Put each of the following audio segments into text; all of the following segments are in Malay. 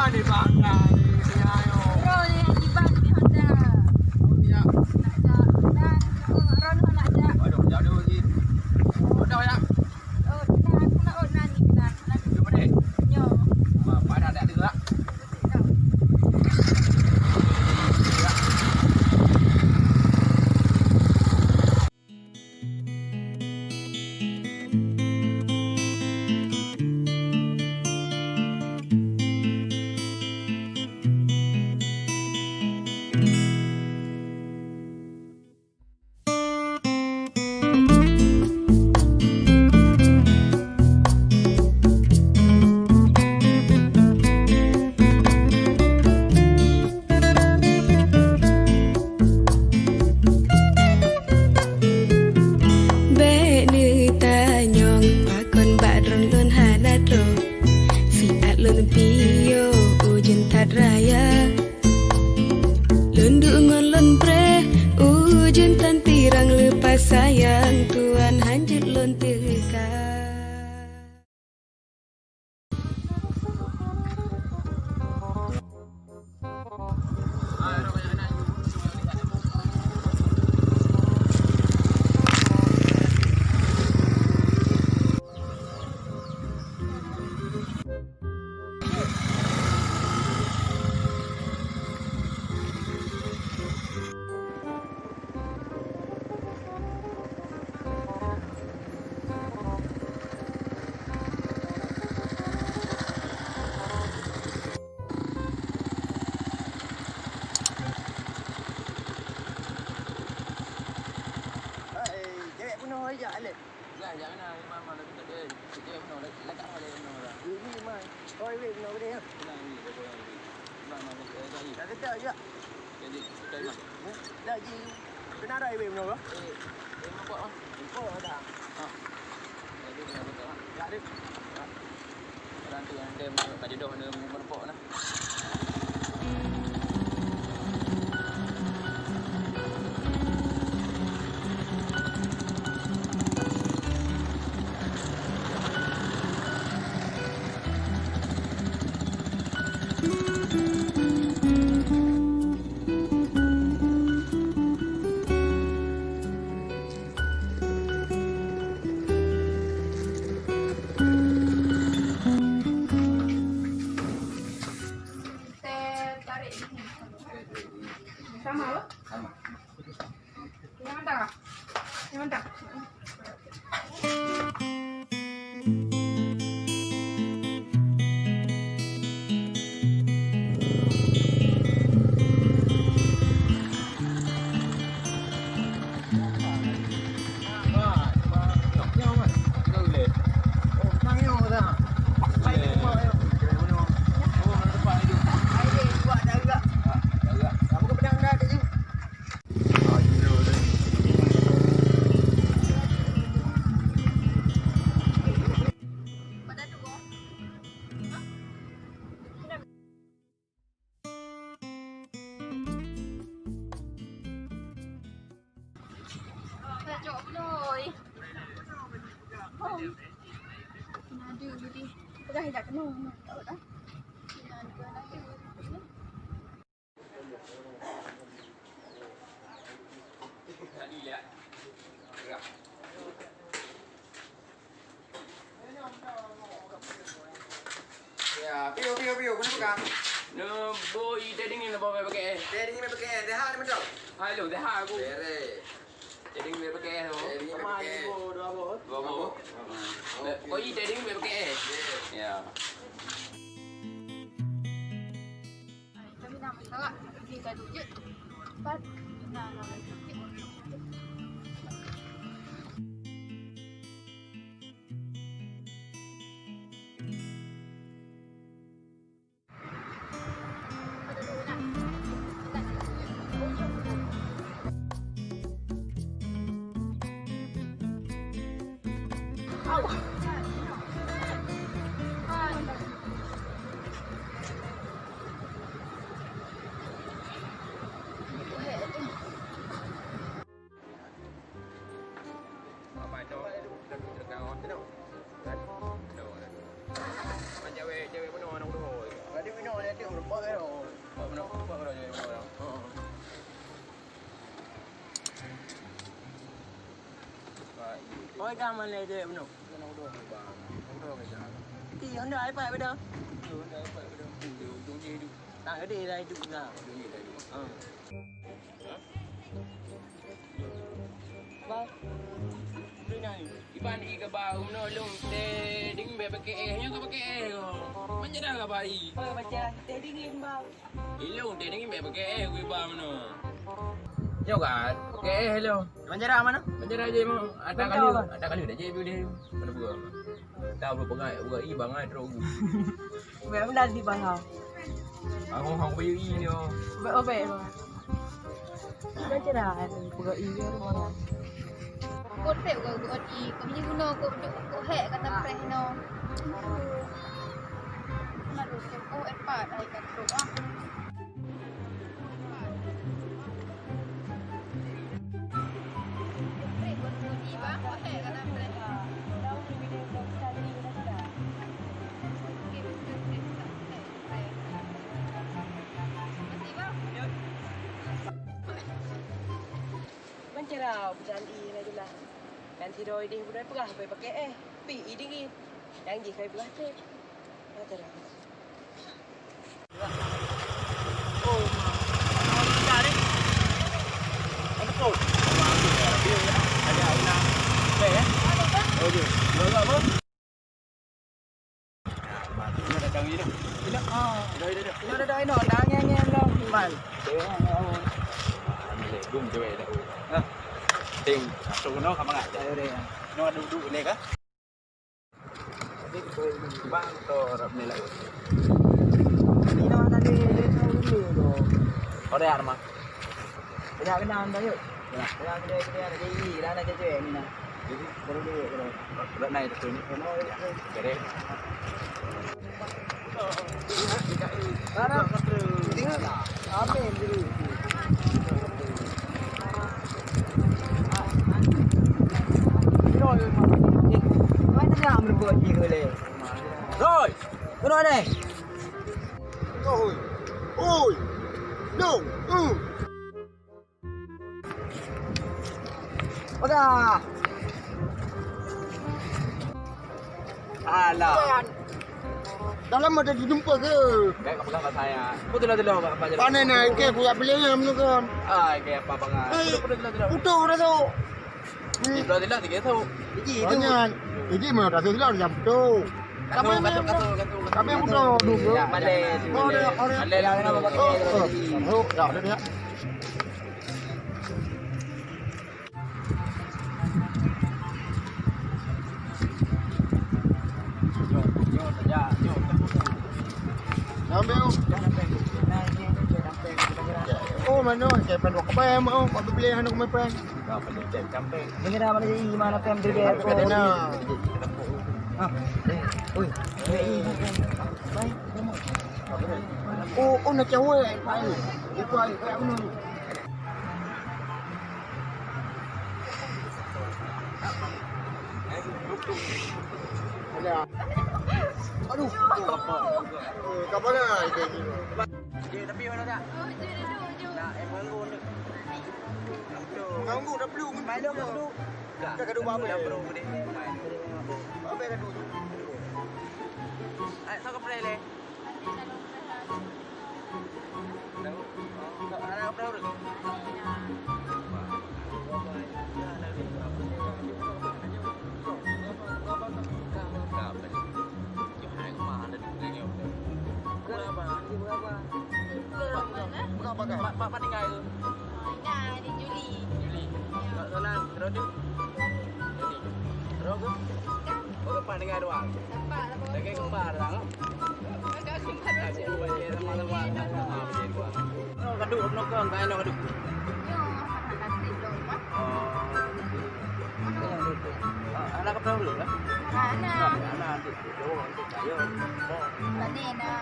di Bangka di sini ayo. Bro ni di ban di Honda. Ya. Nak ajak dan Ron nak ajak. Aduh, jauh lagi. Udah ya. Oh, dan aku nak order ni dan. Cuma deh. Yo. Apa ada juga. Raya Lundungan lon pre Ujun tantirang lepas sayang Tuan hanjut lon teka. Ya, piu, kena pegang. No, boy, dading ni bawa pakai. Daddy ni pakai, dah ada macam. Halo, dah aku. Bere. Dading ni pakai tu. Daddy ni pakai. Bawa. Boy, dading ni pakai. Ya. Kami nak masak. Pergi gaduh je. Lepas nak Ôi cam mà này thì nó thì hắn đợi phải bây giờ tặng cái đi đây đúng nào vâng đây này iban iga ba umno lung te ding be pakai nya ka pakai manja dah ka bai baca te dingin ba ilung te dingin be pakai gue ba umno yo kan pakai hello manja mana manja aja mau ada kali udah jadi dia mana gua tahu lu pengai gua i bangai terus Mẹ cũng đang đi bài học. aku hong bayu i ni Vậy ô vậy rồi. Nó chứ là gợi ý với đúng không? Cốt phèo của gột ý cũng như nó cũng có hệ cái tập phèo nó mà được cái cô em phải đây cái số á phèo của gột ý bác có hệ cái tập phèo Đâu thì video không sao đi nó cả. Bên kia là jangan i lagi lah. Kan tidur di budak pegah pakai pi i dingin. Yang di kai belah tu. Ada dah. Oh. Ada ni. Ada kau. Ada una. Baik ya. Oh je. Boleh apa? Ini ada kami ni. Tidak. Dah. Ini ada no. Dah ngeng lo. Mal. đúng cho về đâu tìm tụi nó không ngại đây đây nó đủ đủ này cả ba to rập này lại Ini no tadi dia tahu dulu. có đây ăn mà Kita kenal dah yuk. Kita ada di dah ada cewek ni nah. Baru dia kalau. đoạn này từ cái đây Barang tinggal apa yang dulu. Mana nak berbuat ni boleh. rồi Kenapa ni? Ôi. Ôi. Đâu. Dah. alah Dalam ada dijumpa ke? kayak apa kata saya betul betul apa aja Panen naik ke aku beli yang tu kan. kayak apa banget Utuh dah tu. betul betul tiga tu Banyak. Jadi mana dah tu lah jam tu. Kami udah dulu. balik Oh, ada. balik Oh, dah ada dia. Ambil. Oh, mana? Saya pengen ke pem oh, kau beli hendak main pem. Mengira mana jadi mana pem dia. Kadena. Oi. Baik. Oh, nak cewek. Baik. Itu ai kayak anu. Ada. Aduh. Kapan nak itu? dia tapi mana tak oh jadi dulu nak ganggu ni Ganggu dah belum. Main dulu. Dah kedua apa? dah perlu ni main Apa dah dulu? ai sao có play lên đâu ada apa đâu được Pak tinggal itu. nah di Juli Sana terus tu. Terus tu. Kau Pak tinggal doang. nampak lah bawa Lagi kembar dah. agak kembar Aku baca sama-sama. Oh, kaduk nak kau kai nak kaduk. yo anak di rumah Anak kau dulu lah. anak Anak tu. Ayo. Banena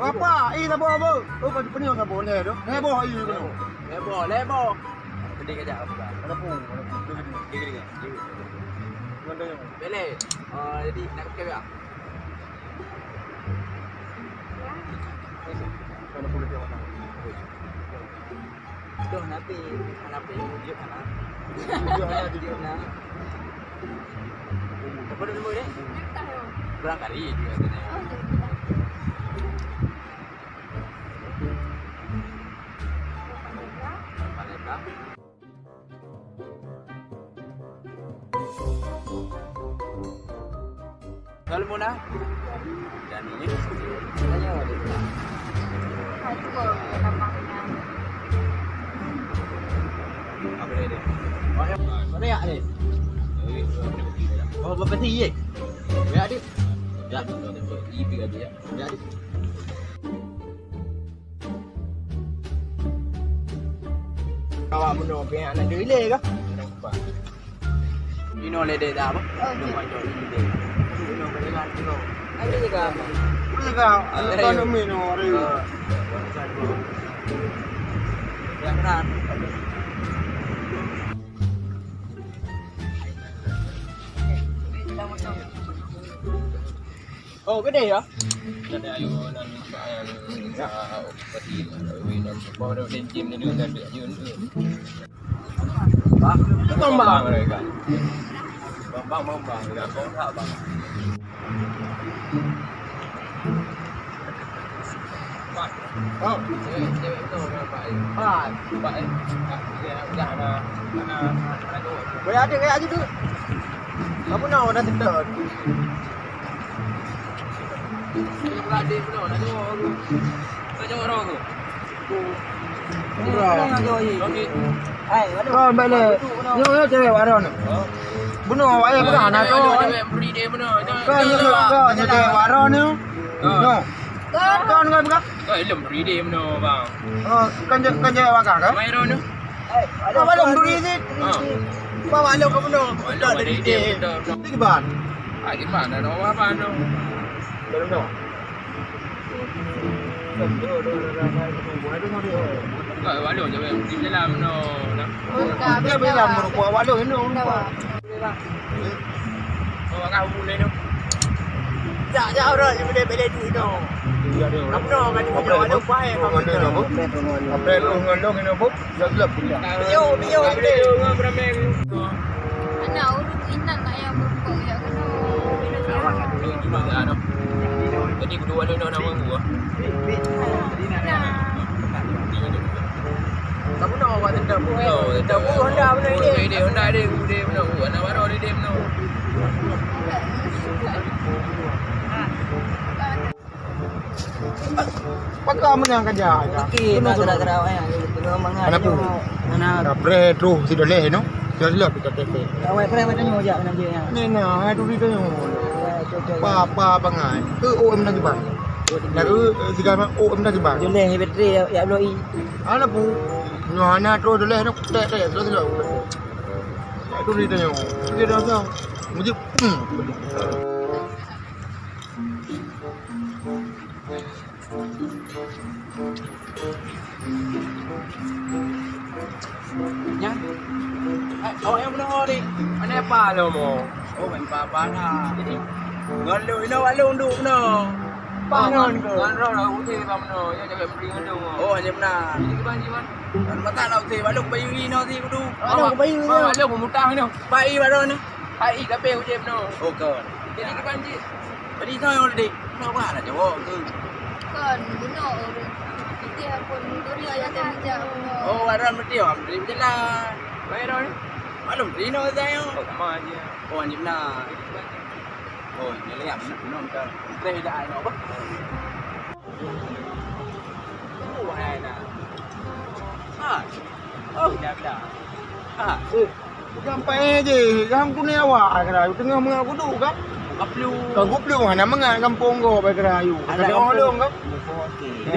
Apa? Ih, tak apa. Oh, pada pening tak boleh tu. Heboh ayu tu. Lebo. Gede kejap apa? Ada pun. Gede. Boleh. Jadi nak ke tak? Ada pun dia. bodoh nabi. Nabi wujud anak. Tujuh anak di Dia nak. Apa dulu dia? Nektar yo. Berang kali dia katanya. Oh, jadi. Palembang. Kalau Mona, Dan ini tanya apa dia? Itu kok namanya. apa dia? Mana ya ni? Oh, berapa tinggi? Ya dia. Ya, IP kan dia. Ya dia. Awak menung pe anak dia ile ke? Ino le de dah apa? Oh, jadi. Ino berikan ino. Ada juga. Mereka anak minum hari. Yang benar. Oh, gede ya? Ada ayo nan saya pasti winan bawa dan gym ni dia ada ayun tu. Bang, Bang mereka. Bang enggak kau tak bang. Oh, Cewek tu berapa? Ah, Pak dia dah ana tu. boleh ada kayak gitu. Kamu nak dah sedot. Dia pun nak tu. Tak jauh orang tu. Okey. Hai, mana? kau balik. Yo cewek waron. Oh. Bunuh awak ya bukan anak tu. Cewek beri dia benar. Kau cewek waron ni. No. Kau ni bukan. Kau ilmu beri dia benar bang. Oh, kan cewek wakar ke? Mai ron tu. Hai, Kau belum duri ni. Bawa lo kau bunuh. Ilmu beri dia benar. Tiga ban. Ah gimana dah apa tu? Belum dah. Kau walau je di dalam no. Dia bilang merukuk walau ini. Oh kau boleh tu. tak orang yang beli duit tu. Apa nak kan dia walau baik Apa dia apa? Apa lu ngalong ini apa? Gelap. Bio beli. Beramai. Anak urut inak nak yang berpok ya kena. Gimana tu? Tadi kedua walau nak nama gua. Kamu nak awak tendam. Tendam Honda benda ni. Dia Honda dia benar. Anak baru dia benar. Pakai menang kerja. Okey, nak gerak-gerak ayah. Tengah mangan. Anak pun. Anak. Bread tu si doleh no. Jelas kita tepe. Awak pernah macam ni ajak nak dia. Ni nah, tu dia tu. Pa bangai. Tu OM lagi bang. Dah tu segala OM lagi bang. Joleh bateri ya bloi. Ana pu. Nyohana tu doleh no tek terus. Tu dia tu. Dia dah tahu. Mujib. Ya. Awak yang benar ni. Mana apa lo mo? Oh, main apa nak. Jadi, ngalu ina walu nduk benar. Panon ke? Kan lah uti kam no. Ya jaga beri ngadu mo. Oh, hanya benar. Ini ke banji man? Dan mata nak uti walu bayu ina ti kudu. Bayu ni mutang ni. Bayi baru ni. Hai kape uje no. Oh, kan. Jadi ke banji. Beri tahu dik. Kenapa nak jawab tu? Kan bunuh urut. Dia pun duri ayat dia. Oh, waran berarti am beri berjalan. Bayar ni. Maklum Rino saya. Oh sama aja. Oh, hanya benar. Oh, ni lihat benar kan. Teh dah ada apa? Oh, hai nak. Oh, dah dah. Sampai je. Kamu ni awak kerayu tengah mengaku tu kan? Kaplu. Kau guplu mana mengat kampung kau pai kerayu. Ada orang dong kan? Okey.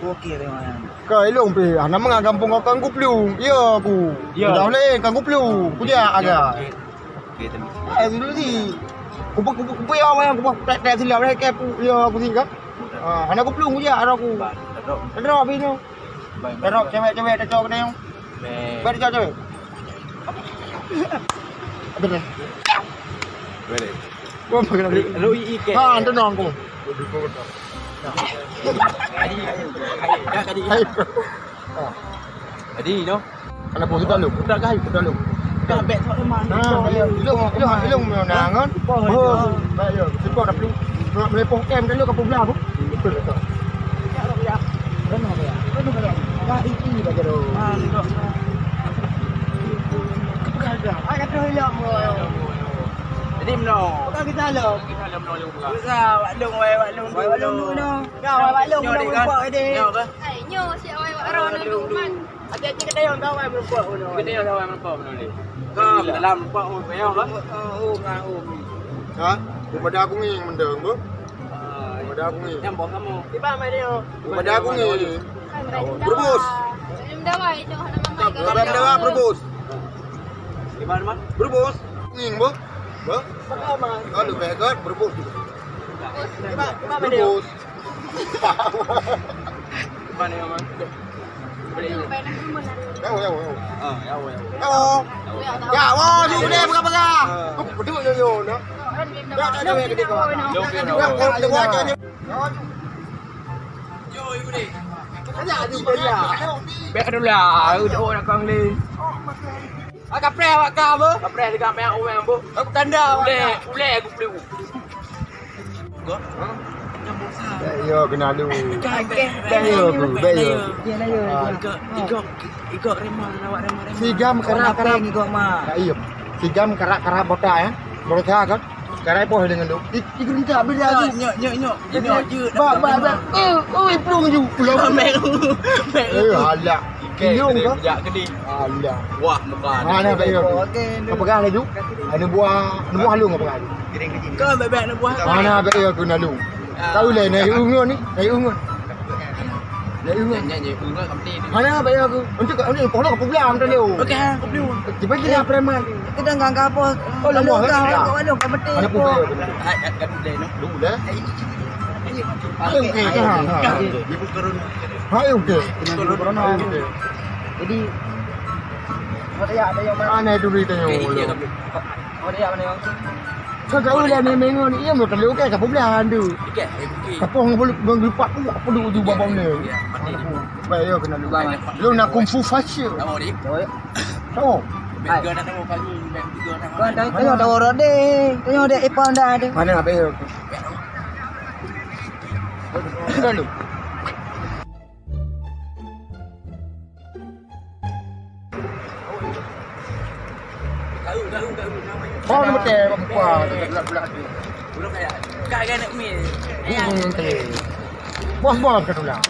Okey tengok yang. Kau elong pe. Ana mengat kampung kau kan guplu. Ya aku. Dah boleh kan guplu. Kuja agak. Okey temu. Dulu ni. Kupu ya awak kupu tak silap dah ke ya aku sini kan? Ana guplu kuja ada aku. Ada apa ni? Ada cewek-cewek tak cakap kena yang. Ber cewek. Betul. Boleh. Gua pakai lagi. Lu iike. Ha, anda nong ko. Kadi. Kadi. Hai. Jadi no. Kenapa kita lu? Kita gai kita lu. Dah bet tak lemah. Ilung menangan. Baik ya. Sebab dah perlu melepoh kem dah lu kapal belah tu. Betul tak? Dah iki dah jero. Ai kata hilang. Jadi mno. Kau kita lo. Kita dalam mno juga. Usah waklung no. Kau waklung buat dia. Ai nyo siap wai wak ron dulu man. Hati-hati kena yang tahu ai berbuat no. Kita yang sama mno mno ni. Kau dalam buat bayar ke? Ha? Daripada aku ni mendeng tu. Daripada aku ni. Yang bawa kamu. Tiba mai dia. Daripada aku ni. Berbus. Jom dah wai tu nak mamak. Daripada dah berbus. Di mana man? Berbus. Ngin bu. Bu. Kau mai. Kalau begat berbus. Tiba mai dia. Berbus. Di mana man? Boleh. Tahu. Ya. Tahu. Ya, wah, ni boleh pegang-pegang. Kau duduk yo no. Ya, ada yang gede kau. Ya, kau buat aja. Yo, ibu ni. Ada di dia. Bek dulu lah, udah nak kang ni. Kapre awak kau apa? Kapre dekat pihak orang bu. Aku tanda. Ule aku beli. Go. Ya, kena lu. Bayo aku, bayo. Dia lah yo. Ikut remah awak remah. Sigam kerak-kerak ikut mak. iya. Sigam kerak-kerak botak ya. Botak kan. Karai poh dengan lu. Ikut minta benda tu. Nyok. Ba. Oi, plung ju. Pulau mek. Alah. Kilung ke? Ya gede. Alah. Wah, bukan. Mana bayo tu? Kau pegang laju. Anu buah halung kau pegang. Kau bebek nak buat. Mana bayo aku nalu. Tahu le naik ungun ni, naik ungun. Nyanyi unggul kamu ni. Mana bayo aku? Untuk kau ni pola kau pulang macam tu. Okey, aku beli. Tiba kita preman. Kita ngangka apa? Oh, lemah kan? Walung kau mati. Mana pun bayo. Kan boleh no. Lu dah. Okey kan. Ibu kerun. Hai okey. Corona okey. Jadi ada yang Mana dulu tanya. Iya kamu. ada yang Kau tahu dah memang ni ia mau terlalu kan kau pulang tu. Okey. Kapong boleh menggepak tu apa dulu di babang ni. Bayo kena lu. Lu nak kungfu fashion. Kamu ni. Tahu? Bega nak tahu pagi. Bega nak. kau ada orang deh. Tanya ada ipang dah ada. Mana bayo? Kena lu. Tahu. Kau nak betul apa? Bulat-bulat tu. Belum kayak. Kak nak mi. Bos-bos ke tu lah.